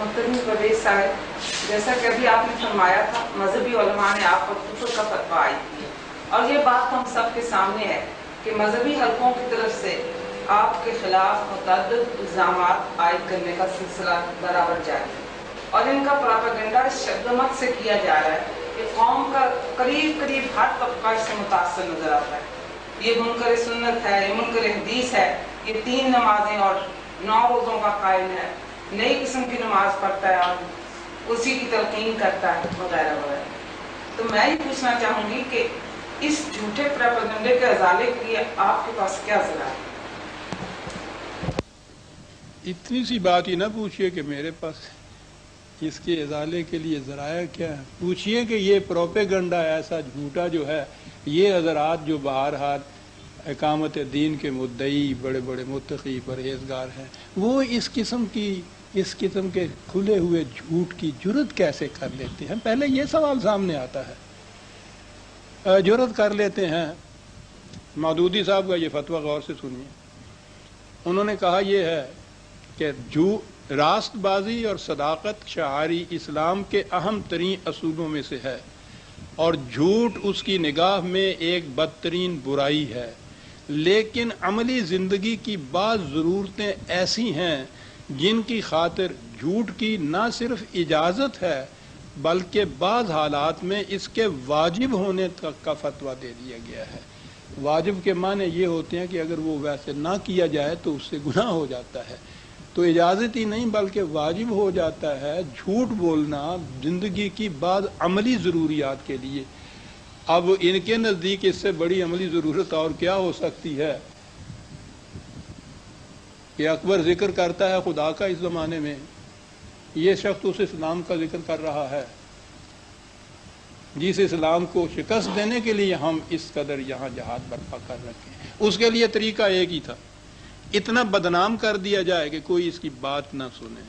محترم پرویز صاحب، جیسا کہ ابھی آپ نے فرمایا تھا مذہبی علماء نے آپ پر کفر کا فتویٰ عائد کیا، اور یہ بات ہم سب کے سامنے ہے کہ مذہبی حلقوں کی طرف سے آپ کے خلاف متعدد الزامات عائد کرنے کا سلسلہ برابر جاری ہے، اور ان کا پراپیگنڈا اس شدت سے کیا جا رہا ہے کہ قوم کا قریب ہر طبقہ اس سے متاثر نظر آتا ہے۔ یہ منکر سنت ہے، یہ منکر حدیث ہے، یہ 3 نمازیں اور 9 روزوں کا قائل ہے، نئی قسم کی نماز پڑھتا ہے اور اسی کی تلقین کرتا ہے وغیرہ وغیرہ۔ تو میں یہ پوچھنا چاہوں گی کہ اس جھوٹے پروپیگنڈے کے ازالے کے لیے آپ کے پاس کیا ذرائع ہے؟ اتنی سی بات ہی نہ پوچھئے کہ میرے پاس اس کے ازالے کے لیے ذرائع کیا ہے، پوچھئے کہ یہ پروپیگنڈا ایسا جھوٹا جو ہے، یہ حضرات جو بہرحال اقامت دین کے مدعی بڑے بڑے متقی پرہیزگار ہیں، وہ اس قسم کے کھلے ہوئے جھوٹ کی جرت کیسے کر لیتے ہیں؟ پہلے یہ سوال سامنے آتا ہے۔ جرت کر لیتے ہیں۔ مودودی صاحب کا یہ فتویٰ غور سے سنیے۔ انہوں نے کہا یہ ہے کہ راست بازی اور صداقت شعاری اسلام کے اہم ترین اصولوں میں سے ہے، اور جھوٹ اس کی نگاہ میں ایک بدترین برائی ہے، لیکن عملی زندگی کی بعض ضرورتیں ایسی ہیں جن کی خاطر جھوٹ کی نہ صرف اجازت ہے بلکہ بعض حالات میں اس کے واجب ہونے تک کا فتویٰ دے دیا گیا ہے۔ واجب کے معنی یہ ہوتے ہیں کہ اگر وہ ویسے نہ کیا جائے تو اس سے گناہ ہو جاتا ہے، تو اجازت ہی نہیں بلکہ واجب ہو جاتا ہے جھوٹ بولنا زندگی کی بعض عملی ضروریات کے لیے۔ اب ان کے نزدیک اس سے بڑی عملی ضرورت اور کیا ہو سکتی ہے کہ اکبر ذکر کرتا ہے خدا کا اس زمانے میں، یہ شخص اس اسلام کا ذکر کر رہا ہے جس اسلام کو شکست دینے کے لیے ہم اس قدر یہاں جہاد برپا کر رکھے ہیں۔ اس کے لیے طریقہ ایک ہی تھا، اتنا بدنام کر دیا جائے کہ کوئی اس کی بات نہ سنے۔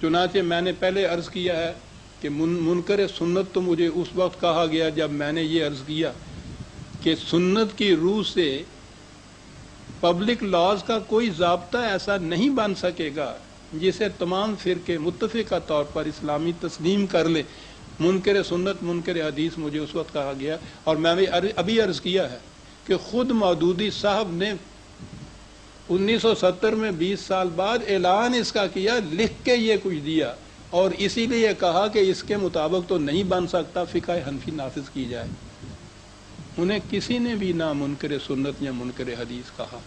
چنانچہ میں نے پہلے عرض کیا ہے کہ منکر سنت تو مجھے اس وقت کہا گیا جب میں نے یہ عرض کیا کہ سنت کی روح سے پبلک لاز کا کوئی ضابطہ ایسا نہیں بن سکے گا جسے تمام فرقے متفقہ طور پر اسلامی تسلیم کر لے۔ منکر سنت منکر حدیث مجھے اس وقت کہا گیا، اور میں نے ابھی عرض کیا ہے کہ خود مودودی صاحب نے 1970 میں 20 سال بعد اعلان اس کا کیا، لکھ کے یہ کچھ دیا، اور اسی لیے کہا کہ اس کے مطابق تو نہیں بن سکتا، فقہ حنفی نافذ کی جائے۔ انہیں کسی نے بھی نہ منکر سنت یا منکر حدیث کہا،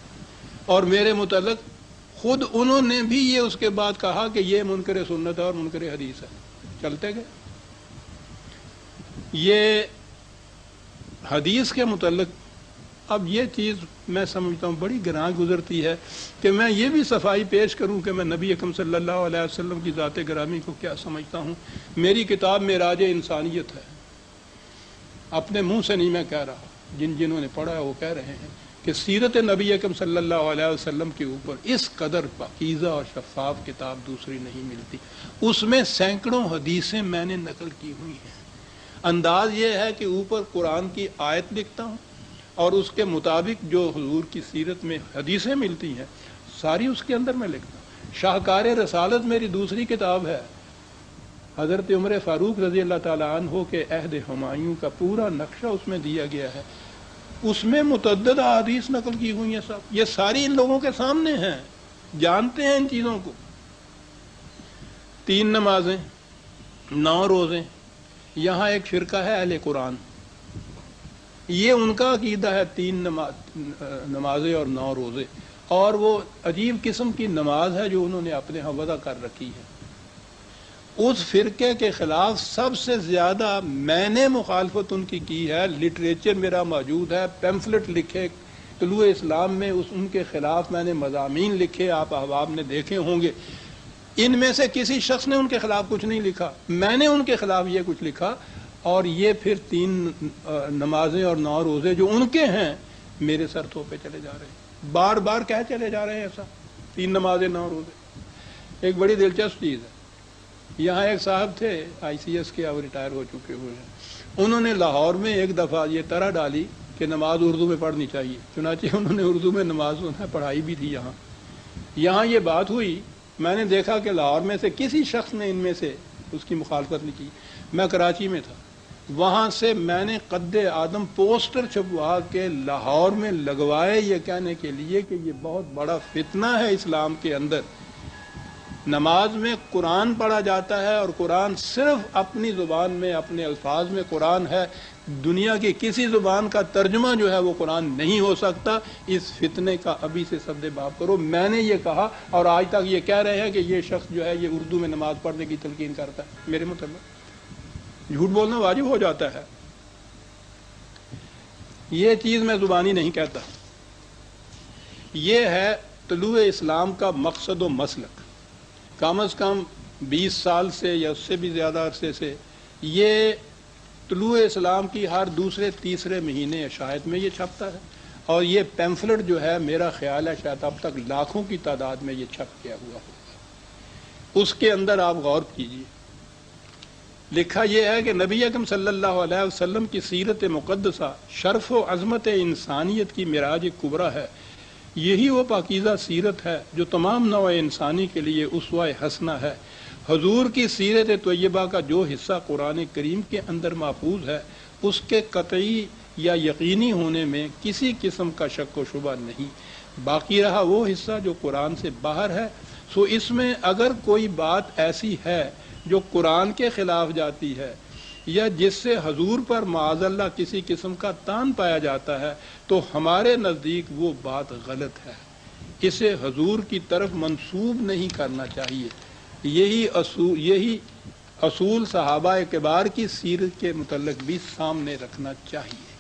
اور میرے متعلق خود انہوں نے بھی یہ اس کے بعد کہا کہ یہ منکر سنت ہے اور منکر حدیث ہے۔ چلتے گئے۔ یہ حدیث کے متعلق اب یہ چیز میں سمجھتا ہوں بڑی گراں گزرتی ہے کہ میں یہ بھی صفائی پیش کروں کہ میں نبی اکرم صلی اللہ علیہ وسلم کی ذات گرامی کو کیا سمجھتا ہوں۔ میری کتاب معراج انسانیت ہے، اپنے منہ سے نہیں میں کہہ رہا، جنہوں نے پڑھا ہے وہ کہہ رہے ہیں کہ سیرت نبی اکرم صلی اللہ علیہ وسلم کے اوپر اس قدر پاکیزہ اور شفاف کتاب دوسری نہیں ملتی۔ اس میں سینکڑوں حدیثیں میں نے نقل کی ہوئی ہیں۔ انداز یہ ہے کہ اوپر قرآن کی آیت لکھتا ہوں اور اس کے مطابق جو حضور کی سیرت میں حدیثیں ملتی ہیں ساری اس کے اندر میں لکھتا ہوں۔ شاہکار رسالت میری دوسری کتاب ہے، حضرت عمر فاروق رضی اللہ تعالیٰ عنہ کے عہد ہمایوں کا پورا نقشہ اس میں دیا گیا ہے، اس میں متعدد احادیث نقل کی ہوئی ہیں، سب یہ ساری ان لوگوں کے سامنے ہیں، جانتے ہیں ان چیزوں کو۔ 3 نمازیں، 9 روزے۔ یہاں ایک فرقہ ہے اہل قرآن، یہ ان کا عقیدہ ہے 3 نمازیں اور 9 روزے، اور وہ عجیب قسم کی نماز ہے جو انہوں نے اپنے ہاں وضع کر رکھی ہے۔ اس فرقے کے خلاف سب سے زیادہ میں نے مخالفت ان کی ہے، لٹریچر میرا موجود ہے، پیمفلٹ لکھے طلوع اسلام میں ان کے خلاف میں نے مضامین لکھے، آپ احباب نے دیکھے ہوں گے۔ ان میں سے کسی شخص نے ان کے خلاف کچھ نہیں لکھا، میں نے ان کے خلاف یہ کچھ لکھا، اور یہ پھر 3 نمازیں اور 9 روزے جو ان کے ہیں میرے سر تھوپے چلے جا رہے ہیں، بار بار کہہ چلے جا رہے ہیں ایسا 3 نمازیں 9 روزے۔ ایک بڑی دلچسپ چیز ہے، یہاں ایک صاحب تھے ICS کے، اب ریٹائر ہو چکے ہوئے ہیں، انہوں نے لاہور میں ایک دفعہ یہ طرح ڈالی کہ نماز اردو میں پڑھنی چاہیے، چنانچہ انہوں نے اردو میں نماز پڑھائی بھی تھی۔ یہاں یہ بات ہوئی میں نے دیکھا کہ لاہور میں سے کسی شخص نے ان میں سے اس کی مخالفت نہیں کی. میں کراچی میں تھا, وہاں سے میں نے قد آدم پوسٹر چھپوا کے لاہور میں لگوائے یہ کہنے کے لیے کہ یہ بہت بڑا فتنہ ہے اسلام کے اندر. نماز میں قرآن پڑھا جاتا ہے اور قرآن صرف اپنی زبان میں اپنے الفاظ میں قرآن ہے, دنیا کی کسی زبان کا ترجمہ جو ہے وہ قرآن نہیں ہو سکتا. اس فتنے کا ابھی سے سد باب کرو. میں نے یہ کہا اور آج تک یہ کہہ رہے ہیں کہ یہ شخص جو ہے یہ اردو میں نماز پڑھنے کی تلقین کرتا ہے. میرے مطلب جھوٹ بولنا واجب ہو جاتا ہے. یہ چیز میں زبانی نہیں کہتا, یہ ہے طلوع اسلام کا مقصد و مسلک. کم از کم 20 سال سے یا اس سے بھی زیادہ عرصے سے یہ طلوع اسلام کی ہر دوسرے تیسرے مہینے یا شاید میں یہ چھپتا ہے, اور یہ پیمفلٹ جو ہے میرا خیال ہے شاید اب تک لاکھوں کی تعداد میں یہ چھپ گیا ہوا ہوگا. اس کے اندر آپ غور کیجیے, لکھا یہ ہے کہ نبی اکرم صلی اللہ علیہ وسلم کی سیرت مقدسہ شرف و عظمت انسانیت کی معراج کبریٰ ہے. یہی وہ پاکیزہ سیرت ہے جو تمام نوع انسانی کے لیے اسوہ حسنہ ہے. حضور کی سیرت طیبہ کا جو حصہ قرآن کریم کے اندر محفوظ ہے اس کے قطعی یا یقینی ہونے میں کسی قسم کا شک و شبہ نہیں. باقی رہا وہ حصہ جو قرآن سے باہر ہے, سو اس میں اگر کوئی بات ایسی ہے جو قرآن کے خلاف جاتی ہے یا جس سے حضور پر معاذ اللہ کسی قسم کا تان پایا جاتا ہے تو ہمارے نزدیک وہ بات غلط ہے. اسے حضور کی طرف منسوب نہیں کرنا چاہیے. یہی اصول صحابہ کبار کی سیرت کے متعلق بھی سامنے رکھنا چاہیے.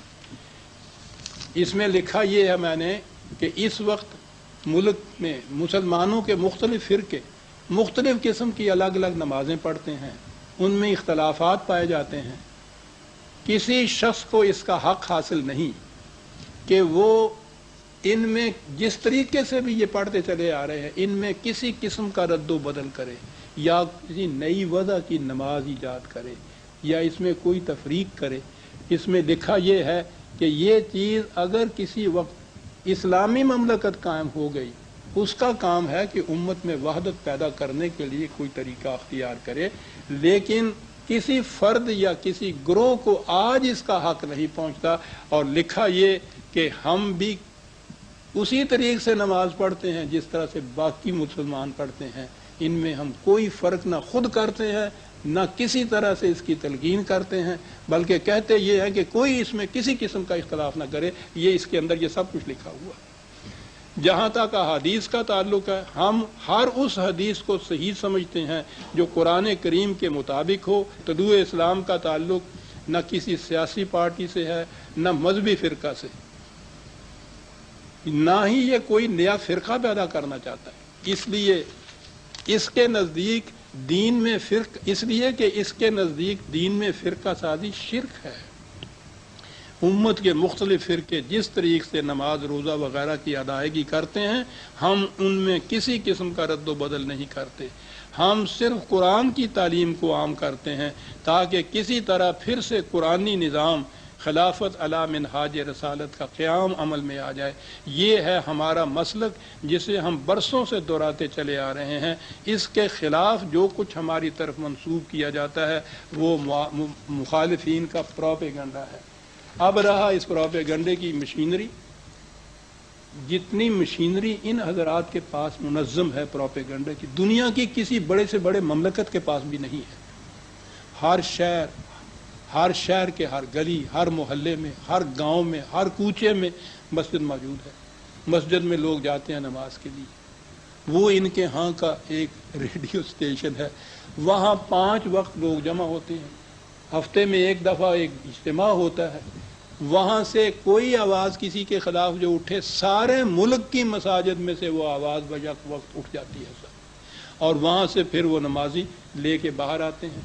اس میں لکھا یہ ہے میں نے کہ اس وقت ملک میں مسلمانوں کے مختلف فرقے مختلف قسم کی الگ الگ نمازیں پڑھتے ہیں, ان میں اختلافات پائے جاتے ہیں. کسی شخص کو اس کا حق حاصل نہیں کہ وہ ان میں جس طریقے سے بھی یہ پڑھتے چلے آ رہے ہیں ان میں کسی قسم کا رد و بدل کرے یا کسی نئی وضع کی نماز ایجاد کرے یا اس میں کوئی تفریق کرے. اس میں لکھا یہ ہے کہ یہ چیز اگر کسی وقت اسلامی مملکت قائم ہو گئی, اس کا کام ہے کہ امت میں وحدت پیدا کرنے کے لیے کوئی طریقہ اختیار کرے, لیکن کسی فرد یا کسی گروہ کو آج اس کا حق نہیں پہنچتا. اور لکھا یہ کہ ہم بھی اسی طریقے سے نماز پڑھتے ہیں جس طرح سے باقی مسلمان پڑھتے ہیں. ان میں ہم کوئی فرق نہ خود کرتے ہیں نہ کسی طرح سے اس کی تلقین کرتے ہیں, بلکہ کہتے یہ ہے کہ کوئی اس میں کسی قسم کا اختلاف نہ کرے. یہ اس کے اندر یہ سب کچھ لکھا ہوا ہے. جہاں تک احادیث کا تعلق ہے, ہم ہر اس حدیث کو صحیح سمجھتے ہیں جو قرآن کریم کے مطابق ہو. طلوع اسلام کا تعلق نہ کسی سیاسی پارٹی سے ہے نہ مذہبی فرقہ سے, نہ ہی یہ کوئی نیا فرقہ پیدا کرنا چاہتا ہے. اس لیے اس کے نزدیک دین میں فرقہ سازی شرک ہے. امت کے مختلف فرقے جس طریقے سے نماز روزہ وغیرہ کی ادائیگی کرتے ہیں ہم ان میں کسی قسم کا رد و بدل نہیں کرتے. ہم صرف قرآن کی تعلیم کو عام کرتے ہیں تاکہ کسی طرح پھر سے قرآنی نظام خلافت علی منہاج رسالت کا قیام عمل میں آ جائے. یہ ہے ہمارا مسلک جسے ہم برسوں سے دہراتے چلے آ رہے ہیں. اس کے خلاف جو کچھ ہماری طرف منسوب کیا جاتا ہے وہ مخالفین کا پروپیگنڈا ہے. اب رہا اس پروپیگنڈے کی مشینری. جتنی مشینری ان حضرات کے پاس منظم ہے پروپیگنڈے کی, دنیا کی کسی بڑے سے بڑے مملکت کے پاس بھی نہیں ہے. ہر شہر کے ہر گلی, ہر محلے میں, ہر گاؤں میں, ہر کوچے میں مسجد موجود ہے. مسجد میں لوگ جاتے ہیں نماز کے لیے. وہ ان کے ہاں کا ایک ریڈیو اسٹیشن ہے, وہاں 5 وقت لوگ جمع ہوتے ہیں. ہفتے میں ایک دفعہ ایک اجتماع ہوتا ہے. وہاں سے کوئی آواز کسی کے خلاف جو اٹھے, سارے ملک کی مساجد میں سے وہ آواز بیک وقت اٹھ جاتی ہے سر, اور وہاں سے پھر وہ نمازی لے کے باہر آتے ہیں.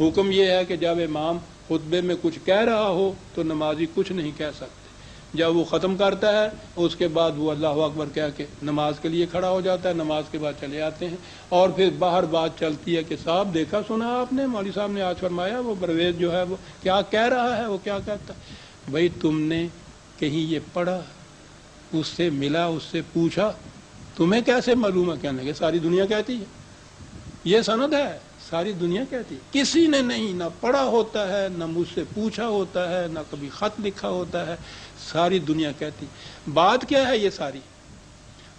حکم یہ ہے کہ جب امام خطبے میں کچھ کہہ رہا ہو تو نمازی کچھ نہیں کہہ سکتے. جب وہ ختم کرتا ہے اس کے بعد وہ اللہ اکبر کہہ کے نماز کے لیے کھڑا ہو جاتا ہے. نماز کے بعد چلے آتے ہیں اور پھر باہر بات چلتی ہے کہ صاحب دیکھا سنا آپ نے, مولوی صاحب نے آج فرمایا وہ پرویز جو ہے وہ کیا کہہ رہا ہے, وہ کیا کہتا ہے. بھائی تم نے کہیں یہ پڑھا, اس سے ملا, اس سے پوچھا, تمہیں کیسے معلوم ہے؟ کہنے کہ ساری دنیا کہتی ہے، یہ سند ہے، ساری دنیا کہتی ہے، کسی نے نہیں نہ پڑھا ہوتا ہے، نہ مجھ سے پوچھا ہوتا ہے، نہ کبھی خط لکھا ہوتا ہے، ساری دنیا کہتی۔ بات کیا ہے یہ ساری؟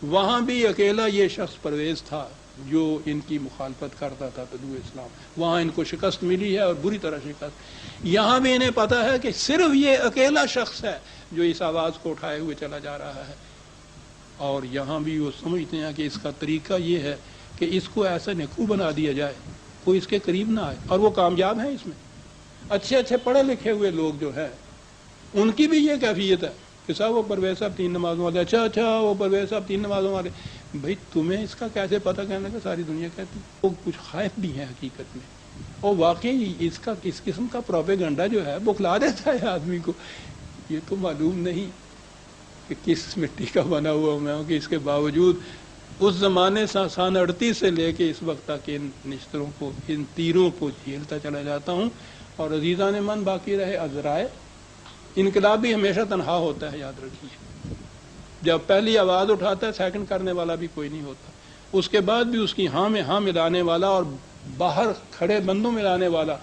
وہاں بھی اکیلا یہ شخص پرویز تھا جو ان کی مخالفت کرتا تھا طلوع اسلام، وہاں ان کو شکست ملی ہے اور بری طرح شکست۔ یہاں بھی انہیں پتا ہے کہ صرف یہ اکیلا شخص ہے جو اس آواز کو اٹھائے ہوئے چلا جا رہا ہے، اور یہاں بھی وہ سمجھتے ہیں کہ اس کا طریقہ یہ ہے کہ اس کو ایسا نکو بنا دیا جائے کوئی اس کے قریب نہ آئے، اور وہ کامیاب ہیں اس میں۔ اچھے اچھے پڑھے لکھے ہوئے لوگ جو ہیں ان کی بھی یہ کیفیت ہے کہ صاحب وہ پرویز صاحب 3 نمازوں والے، اچھا وہ پرویز صاحب 3 نمازوں والے، بھائی تمہیں اس کا کیسے پتہ؟ کہنے کا ساری دنیا کہتی۔ وہ کچھ خائف بھی ہیں حقیقت میں، اور واقعی اس قسم کا پروپیگنڈا جو ہے بکھلا دیتا ہے آدمی کو۔ یہ تو معلوم نہیں کہ کس مٹی کا بنا ہوا میں ہوں کہ اس کے باوجود اس زمانے سن 38 سے لے کے اس وقت تک ان نشتروں کو، ان تیروں کو جھیلتا چلا جاتا ہوں۔ اور عزیزان من باقی رہے عذرائے، انقلاب بھی ہمیشہ تنہا ہوتا ہے، یاد رکھیے۔ جب پہلی آواز اٹھاتا ہے سیکنڈ کرنے والا بھی کوئی نہیں ہوتا، اس کے بعد بھی اس کی ہاں میں ہاں ملانے والا اور باہر کھڑے بندوں ملانے والا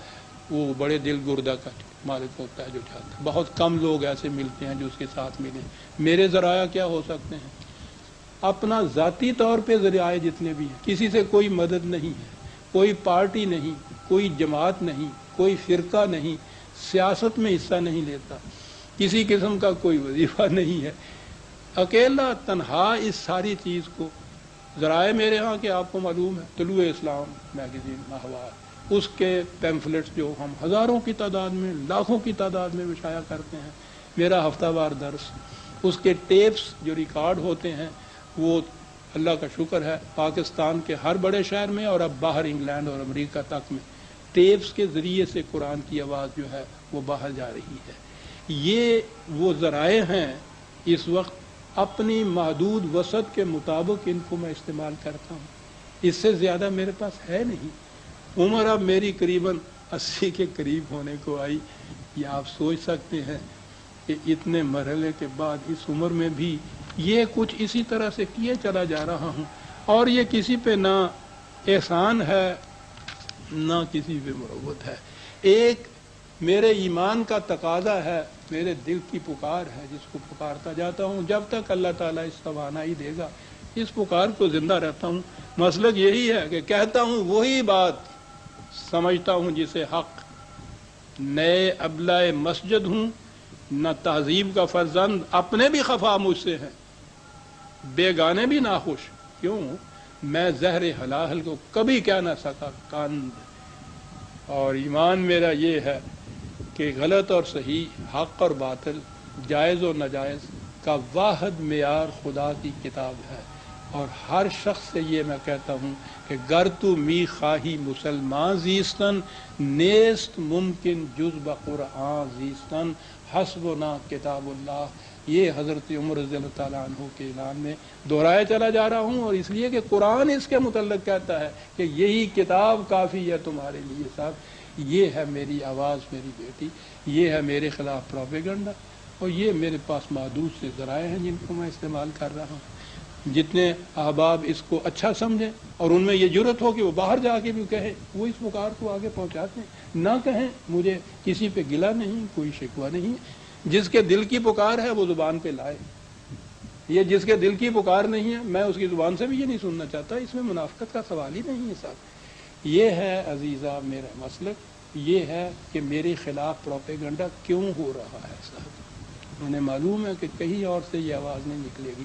وہ بڑے دل گردہ کا مالک ہوتا ہے جو چاہتا ہے۔ بہت کم لوگ ایسے ملتے ہیں جو اس کے ساتھ ملیں۔ میرے ذرائع کیا ہو سکتے ہیں؟ اپنا ذاتی طور پہ ذرائع جتنے بھی ہیں، کسی سے کوئی مدد نہیں ہے، کوئی پارٹی نہیں، کوئی جماعت نہیں، کوئی فرقہ نہیں، سیاست میں حصہ نہیں لیتا، کسی قسم کا کوئی وظیفہ نہیں ہے، اکیلا تنہا اس ساری چیز کو۔ ذرائع میرے ہاں کہ آپ کو معلوم ہے طلوع اسلام میگزین ماہوار، اس کے پیمفلٹس جو ہم ہزاروں کی تعداد میں، لاکھوں کی تعداد میں شائع کرتے ہیں، میرا ہفتہ وار درس، اس کے ٹیپس جو ریکارڈ ہوتے ہیں، وہ اللہ کا شکر ہے پاکستان کے ہر بڑے شہر میں اور اب باہر انگلینڈ اور امریکہ تک میں ٹیپس کے ذریعے سے قرآن کی آواز جو ہے وہ باہر جا رہی ہے۔ یہ وہ ذرائع ہیں، اس وقت اپنی محدود وسعت کے مطابق ان کو میں استعمال کرتا ہوں، اس سے زیادہ میرے پاس ہے نہیں۔ عمر اب میری قریباً 80 کے قریب ہونے کو آئی۔ یہ آپ سوچ سکتے ہیں کہ اتنے مرحلے کے بعد اس عمر میں بھی یہ کچھ اسی طرح سے کیے چلا جا رہا ہوں، اور یہ کسی پہ نہ احسان ہے نہ کسی پہ مروت ہے۔ ایک میرے ایمان کا تقاضا ہے، میرے دل کی پکار ہے جس کو پکارتا جاتا ہوں جب تک اللہ تعالیٰ اس توانائی دے گا، اس پکار کو زندہ رہتا ہوں۔ مسلک یہی ہے کہ کہتا ہوں وہی بات، سمجھتا ہوں جسے حق، نئے ابلہ مسجد ہوں، نہ تہذیب کا فرزند، اپنے بھی خفا مجھ سے ہیں، بیگانے بھی ناخوش، کیوں؟ میں زہر حلال کو کبھی کہہ نہ سکا کاند۔ اور ایمان میرا یہ ہے کہ غلط اور صحیح، حق اور باطل، جائز اور ناجائز کا واحد معیار خدا کی کتاب ہے، اور ہر شخص سے یہ میں کہتا ہوں کہ گر تو می خواہی مسلمان زیستن، نیست ممکن جز بقرآن زیستن، حسبنا کتاب اللہ۔ یہ حضرت عمر رضی اللہ تعالیٰ عنہ کے اعلان میں دہرائے چلا جا رہا ہوں، اور اس لیے کہ قرآن اس کے متعلق کہتا ہے کہ یہی کتاب کافی ہے تمہارے لیے صاحب۔ یہ ہے میری آواز، میری بیٹی، یہ ہے میرے خلاف پروپیگنڈا، اور یہ میرے پاس محدود سے ذرائع ہیں جن کو میں استعمال کر رہا ہوں۔ جتنے احباب اس کو اچھا سمجھیں اور ان میں یہ جرت ہو کہ وہ باہر جا کے بھی کہیں، وہ اس پکار کو آگے پہنچاتے ہیں، نہ کہیں، مجھے کسی پہ گلہ نہیں، کوئی شکوہ نہیں۔ جس کے دل کی پکار ہے وہ زبان پہ لائے، یہ جس کے دل کی پکار نہیں ہے میں اس کی زبان سے بھی یہ نہیں سننا چاہتا، اس میں منافقت کا سوال ہی نہیں ہے صاحب۔ یہ ہے عزیزہ میرا مسلک، یہ ہے کہ میرے خلاف پروپیگنڈا کیوں ہو رہا ہے صاحب۔ انہیں معلوم ہے کہ کہیں اور سے یہ آواز نہیں نکلے گی۔